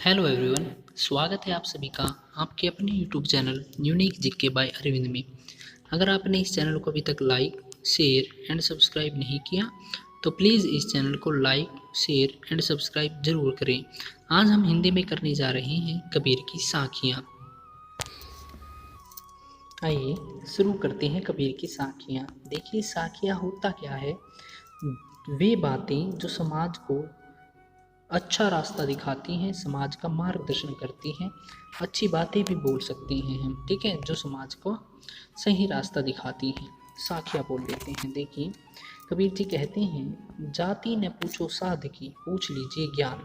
Hello everyone. स्वागत है आप सभी का आपके अपने YouTube channel unique GK by Arvind में। अगर आपने इस चैनल को अभी तक लाइक, शेयर एंड सब्सक्राइब नहीं किया तो प्लीज़ इस चैनल को लाइक, शेयर एंड सब्सक्राइब जरूर करें। आज हम हिंदी में करने जा रहे हैं कबीर की साखियाँ। आइए शुरू करते हैं कबीर की साखियाँ। देखिए, साखियाँ होता क्या है, वे बातें जो समाज को अच्छा रास्ता दिखाती हैं, समाज का मार्गदर्शन करती हैं, अच्छी बातें भी बोल सकती हैं हम, ठीक है, जो समाज को सही रास्ता दिखाती हैं, साखियाँ बोल देते हैं। देखिए, कबीर जी कहते हैं, जाति न पूछो साध की, पूछ लीजिए ज्ञान।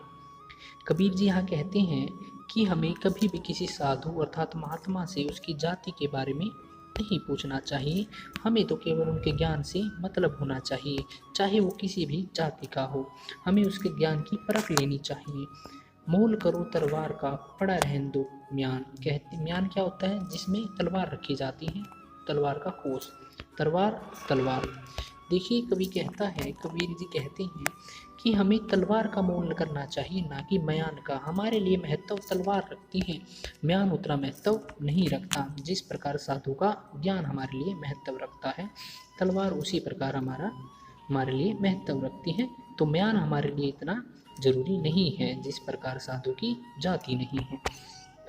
कबीर जी यहाँ कहते हैं कि हमें कभी भी किसी साधु अर्थात महात्मा से उसकी जाति के बारे में नहीं पूछना चाहिए। हमें तो केवल उनके ज्ञान से मतलब होना चाहिए, चाहे वो किसी भी जाति का हो। हमें उसके ज्ञान की परख लेनी चाहिए। मोल करो तलवार का, पड़ा रहन दो म्यान। कहते म्यान क्या होता है, जिसमें तलवार रखी जाती है, तलवार का कोस, तलवार तलवार। देखिए, कबीर जी कहते हैं कि हमें तलवार का मोल करना चाहिए, ना कि म्यान का। हमारे लिए महत्व तलवार रखती है, म्यान उतना महत्व नहीं रखता। जिस प्रकार साधु का ज्ञान हमारे लिए महत्व रखता है, तलवार उसी प्रकार हमारे लिए महत्व रखती है। तो म्यान हमारे लिए इतना जरूरी नहीं है जिस प्रकार साधु की जाति नहीं है।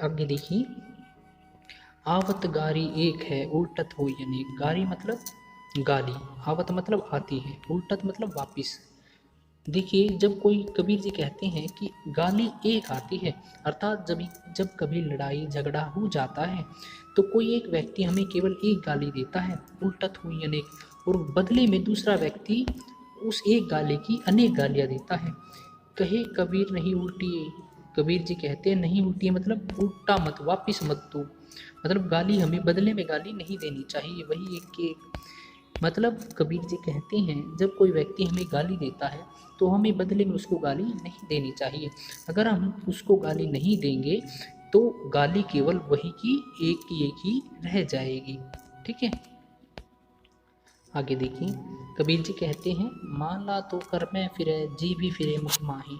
आगे देखिए, आवत गारी एक है, उल्टत हो अनेक। गारी मतलब गाली, आवत मतलब आती है, उल्टत मतलब वापिस। देखिए, जब कोई कबीर जी कहते हैं कि गाली एक आती है, अर्थात जब कभी लड़ाई झगड़ा हो जाता है तो कोई एक व्यक्ति हमें केवल एक गाली देता है, उल्टत हुई अनेक, और बदले में दूसरा व्यक्ति उस एक गाली की अनेक गालियाँ देता है। कहे कबीर नहीं उल्टी, कबीर जी कहते हैं नहीं उल्टी मतलब उल्टा मत, वापिस मत दो। मतलब गाली हमें बदले में गाली नहीं देनी चाहिए, वही एक के मतलब कबीर जी कहते हैं जब कोई व्यक्ति हमें गाली देता है तो हमें बदले में उसको गाली नहीं देनी चाहिए। अगर हम उसको गाली नहीं देंगे तो गाली केवल वही की एक ही रह जाएगी, ठीक है। आगे देखिए, कबीर जी कहते हैं, माला तो कर मैं फिरे, जी भी फिरे मुख माही।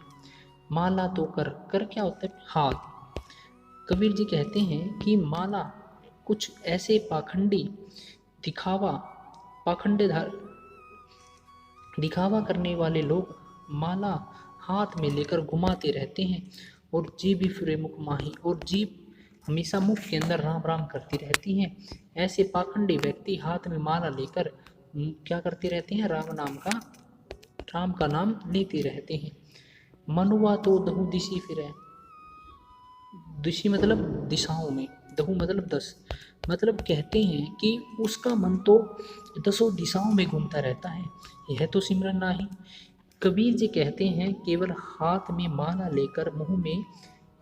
माला तो कर क्या होता है, हाथ। कबीर जी कहते हैं कि माला, कुछ ऐसे पाखंडी दिखावा पाखंडेधार दिखावा करने वाले लोग माला हाथ में लेकर घुमाते रहते हैं, और जीभ फिरे मुख माही, और जीभ हमेशा मुख के अंदर राम राम करती रहती हैं। ऐसे पाखंडी व्यक्ति हाथ में माला लेकर क्या करते रहते हैं, राम का नाम लेते रहते हैं। मनुआ तो दहु दिशी फिरे, दिशी मतलब दिशाओं में, दहु मतलब 10, मतलब कहते हैं कि उसका मन तो 10 दिशाओं में घूमता रहता है, यह तो सिमरन नाही। कबीर जी कहते हैं, केवल हाथ में माला लेकर मुंह में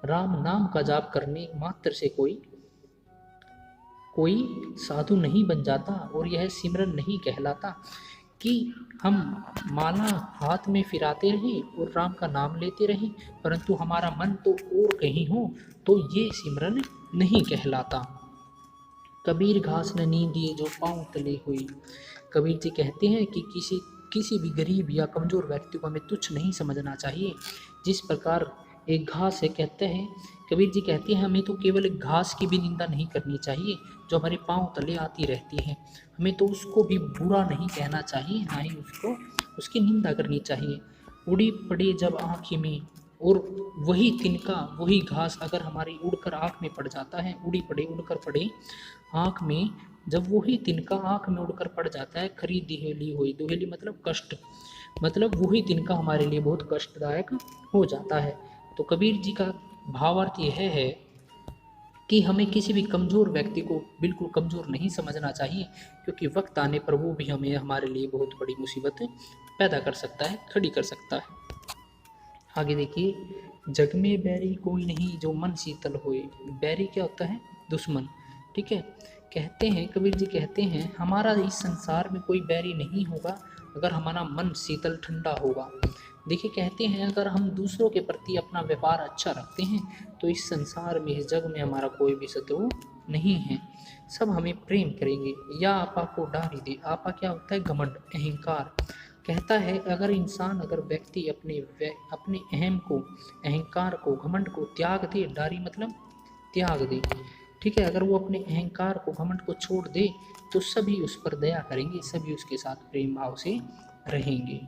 राम नाम का जाप करने मात्र से कोई साधु नहीं बन जाता, और यह सिमरन नहीं कहलाता। कि हम माला हाथ में फिराते रहें और राम का नाम लेते रहें, परंतु हमारा मन तो और कहीं हो, तो ये सिमरन नहीं कहलाता। कबीर घास न नींदिए जो पाँव तले हुई। कबीर जी कहते हैं कि किसी भी गरीब या कमज़ोर व्यक्ति को हमें तुच्छ नहीं समझना चाहिए। जिस प्रकार एक घास है, कहते हैं कबीर जी कहते हैं, हमें तो केवल एक घास की भी निंदा नहीं करनी चाहिए जो हमारे पाँव तले आती रहती है। हमें तो उसको भी बुरा नहीं कहना चाहिए, ना ही उसकी निंदा करनी चाहिए। उड़ी पड़े जब आँखी में, और वही तिनका, वही घास अगर हमारी उड़कर आँख में पड़ जाता है, उड़ी पड़े उड़कर पड़े आँख में, जब वही तिनका आँख में उड़कर पड़ जाता है, खरी दिहेली हुई, दुहेली मतलब कष्ट, मतलब वही तिनका हमारे लिए बहुत कष्टदायक हो जाता है। तो कबीर जी का भावार्थ यह है कि हमें किसी भी कमज़ोर व्यक्ति को बिल्कुल कमज़ोर नहीं समझना चाहिए, क्योंकि वक्त आने पर वो भी हमारे लिए बहुत बड़ी मुसीबत पैदा कर सकता है, खड़ी कर सकता है। आगे देखिए, जग में बैरी कोई नहीं जो मन शीतल होए। बैरी क्या होता है, दुश्मन, ठीक है। कहते हैं कबीर जी कहते हैं, हमारा इस संसार में कोई बैरी नहीं होगा अगर हमारा मन शीतल ठंडा होगा। देखिए, कहते हैं अगर हम दूसरों के प्रति अपना व्यवहार अच्छा रखते हैं तो इस संसार में, इस जग में हमारा कोई भी शत्रु नहीं है, सब हमें प्रेम करेंगे। या आपा को डारी दे, आपा क्या होता है, घमंड, अहंकार। कहता है अगर व्यक्ति अपने अहंकार को, घमंड को त्याग दे, डारी मतलब त्याग दे, ठीक है, अगर वो अपने अहंकार को, घमंड को छोड़ दे तो सभी उस पर दया करेंगे, सभी उसके साथ प्रेम भाव से रहेंगे।